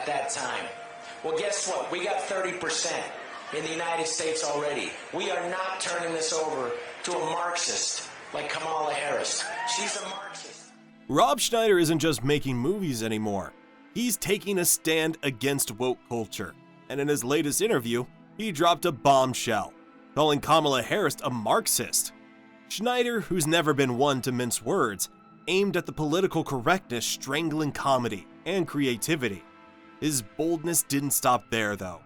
at that time. Well, guess what? We got 30% in the United States already. We are not turning this over to a Marxist like Kamala Harris. She's a Marxist. Rob Schneider isn't just making movies anymore. He's taking a stand against woke culture. And in his latest interview, he dropped a bombshell, calling Kamala Harris a Marxist. Schneider, who's never been one to mince words, aimed at the political correctness strangling comedy and creativity. His boldness didn't stop there, though.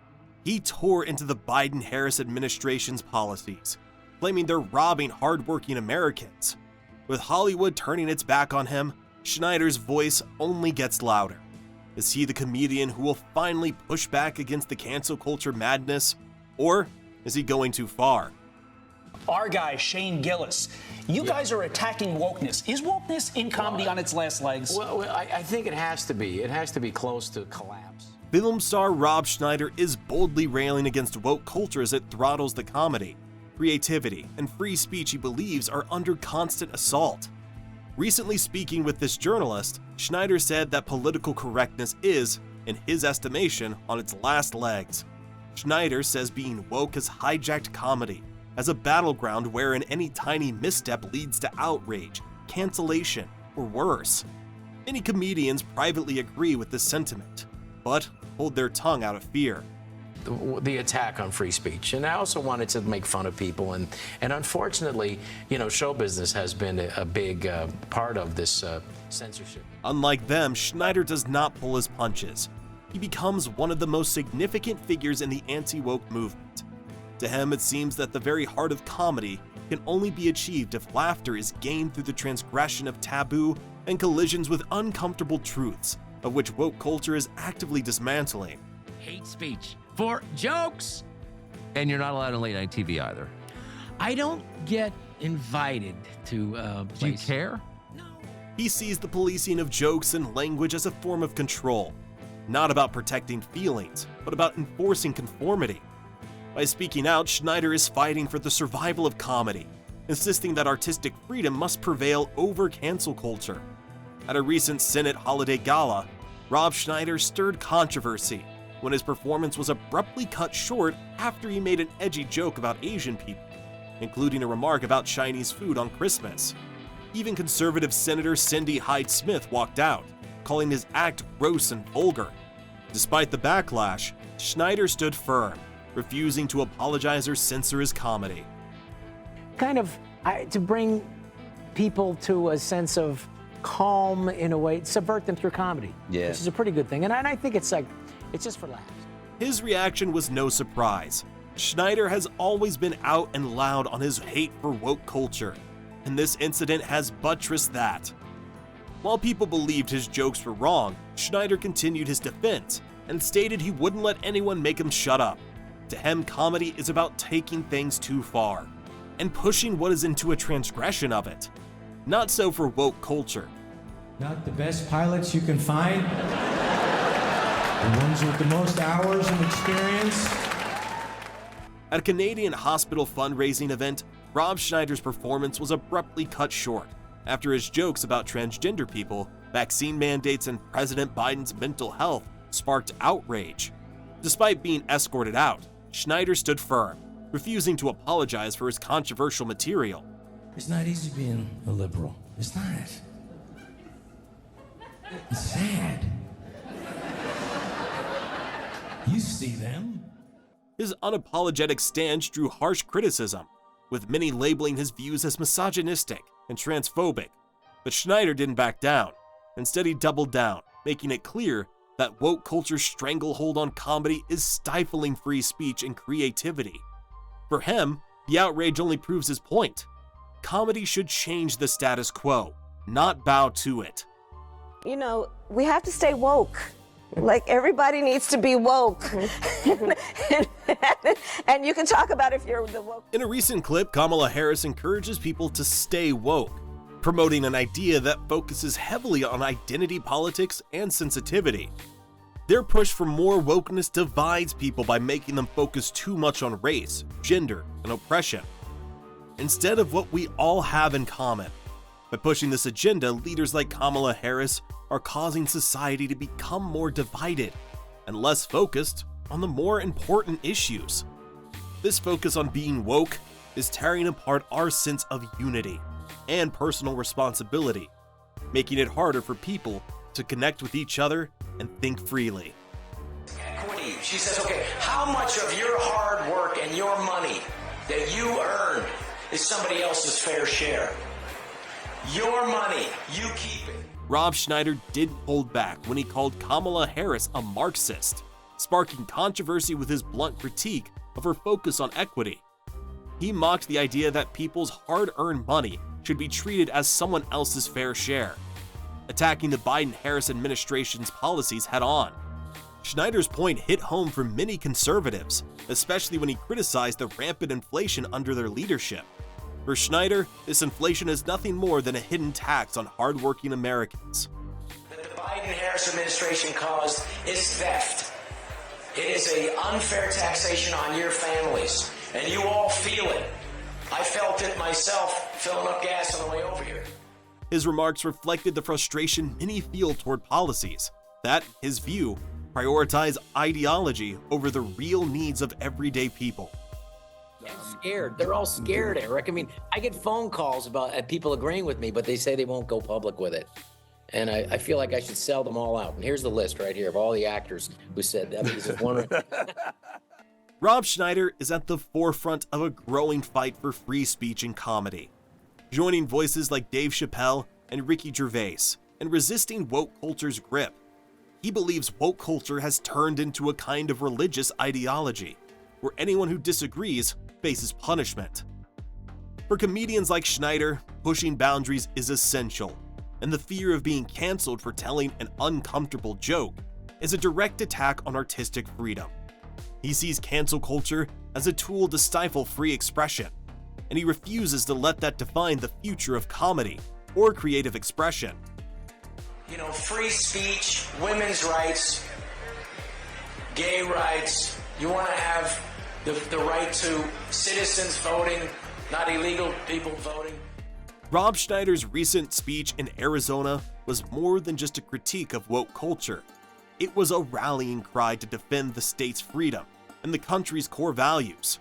He tore into the Biden-Harris administration's policies, claiming they're robbing hardworking Americans. With Hollywood turning its back on him, Schneider's voice only gets louder. Is he the comedian who will finally push back against the cancel culture madness? Or is he going too far? Our guy, Shane Gillis, you guys are attacking wokeness. Is wokeness in comedy on its last legs? Well, I think it has to be. It has to be close to collapse. Film star Rob Schneider is boldly railing against woke culture as it throttles the comedy, creativity, and free speech he believes are under constant assault. Recently speaking with this journalist, Schneider said that political correctness is, in his estimation, on its last legs. Schneider says being woke has hijacked comedy as a battleground wherein any tiny misstep leads to outrage, cancellation, or worse. Many comedians privately agree with this sentiment, but hold their tongue out of fear. The attack on free speech. And I also wanted to make fun of people. And unfortunately, show business has been a big part of this censorship. Unlike them, Schneider does not pull his punches. He becomes one of the most significant figures in the anti-woke movement. To him, it seems that the very heart of comedy can only be achieved if laughter is gained through the transgression of taboo and collisions with uncomfortable truths, of which woke culture is actively dismantling. Hate speech for jokes. And you're not allowed on late night TV either. I don't get invited to places. Do you care? No. He sees the policing of jokes and language as a form of control, not about protecting feelings, but about enforcing conformity. By speaking out, Schneider is fighting for the survival of comedy, insisting that artistic freedom must prevail over cancel culture. At a recent Senate holiday gala, Rob Schneider stirred controversy when his performance was abruptly cut short after he made an edgy joke about Asian people, including a remark about Chinese food on Christmas. Even conservative Senator Cindy Hyde-Smith walked out, calling his act gross and vulgar. Despite the backlash, Schneider stood firm, refusing to apologize or censor his comedy. To bring people to a sense of calm in a way, subvert them through comedy, which is a pretty good thing. And I think it's just for laughs. His reaction was no surprise. Schneider has always been out and loud on his hate for woke culture, and this incident has buttressed that. While people believed his jokes were wrong, Schneider continued his defense and stated he wouldn't let anyone make him shut up. To him, comedy is about taking things too far and pushing what is into a transgression of it. Not so for woke culture. Not the best pilots you can find, the ones with the most hours of experience. At a Canadian hospital fundraising event, Rob Schneider's performance was abruptly cut short after his jokes about transgender people, vaccine mandates, and President Biden's mental health sparked outrage. Despite being escorted out, Schneider stood firm, refusing to apologize for his controversial material. It's not easy being a liberal. It's not. It's sad. You see them. His unapologetic stance drew harsh criticism, with many labeling his views as misogynistic and transphobic. But Schneider didn't back down. Instead, he doubled down, making it clear that woke culture's stranglehold on comedy is stifling free speech and creativity. For him, the outrage only proves his point. Comedy should change the status quo, not bow to it. We have to stay woke. Like, everybody needs to be woke. and you can talk about if you're the woke. In a recent clip, Kamala Harris encourages people to stay woke, promoting an idea that focuses heavily on identity politics and sensitivity. Their push for more wokeness divides people by making them focus too much on race, gender, and oppression, instead of what we all have in common. By pushing this agenda, leaders like Kamala Harris are causing society to become more divided, and less focused on the more important issues. This focus on being woke is tearing apart our sense of unity and personal responsibility, making it harder for people to connect with each other and think freely. Equity. She says, okay, how much of your hard work and your money that you earned is somebody else's fair share? Your money, you keep it. Rob Schneider did hold back when he called Kamala Harris a Marxist, sparking controversy with his blunt critique of her focus on equity. He mocked the idea that people's hard-earned money should be treated as someone else's fair share, attacking the Biden-Harris administration's policies head-on. Schneider's point hit home for many conservatives, especially when he criticized the rampant inflation under their leadership. For Schneider, this inflation is nothing more than a hidden tax on hardworking Americans. That the Biden-Harris administration caused is theft. It is an unfair taxation on your families, and you all feel it. I felt it myself filling up gas on the way over here. His remarks reflected the frustration many feel toward policies that, his view, prioritize ideology over the real needs of everyday people. Scared. They're all scared, Eric. I mean, I get phone calls about people agreeing with me, but they say they won't go public with it. And I feel like I should sell them all out. And here's the list right here of all the actors who said that. This is one. Rob Schneider is at the forefront of a growing fight for free speech in comedy, joining voices like Dave Chappelle and Ricky Gervais and resisting woke culture's grip. He believes woke culture has turned into a kind of religious ideology, where anyone who disagrees faces punishment. For comedians like Schneider, pushing boundaries is essential, and the fear of being canceled for telling an uncomfortable joke is a direct attack on artistic freedom. He sees cancel culture as a tool to stifle free expression, and he refuses to let that define the future of comedy or creative expression. You know, free speech, women's rights, gay rights. You want to have the right to citizens voting, not illegal people voting. Rob Schneider's recent speech in Arizona was more than just a critique of woke culture. It was a rallying cry to defend the state's freedom and the country's core values.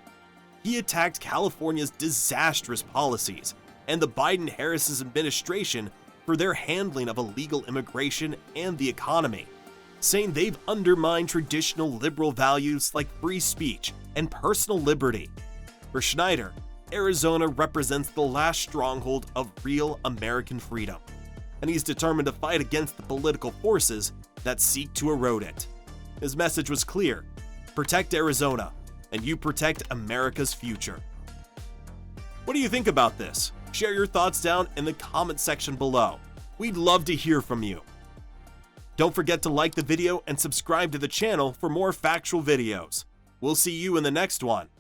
He attacked California's disastrous policies and the Biden-Harris administration for their handling of illegal immigration and the economy, saying they've undermined traditional liberal values like free speech and personal liberty. For Schneider, Arizona represents the last stronghold of real American freedom, and he's determined to fight against the political forces that seek to erode it. His message was clear: protect Arizona, and you protect America's future. What do you think about this? Share your thoughts down in the comment section below. We'd love to hear from you. Don't forget to like the video and subscribe to the channel for more factual videos. We'll see you in the next one.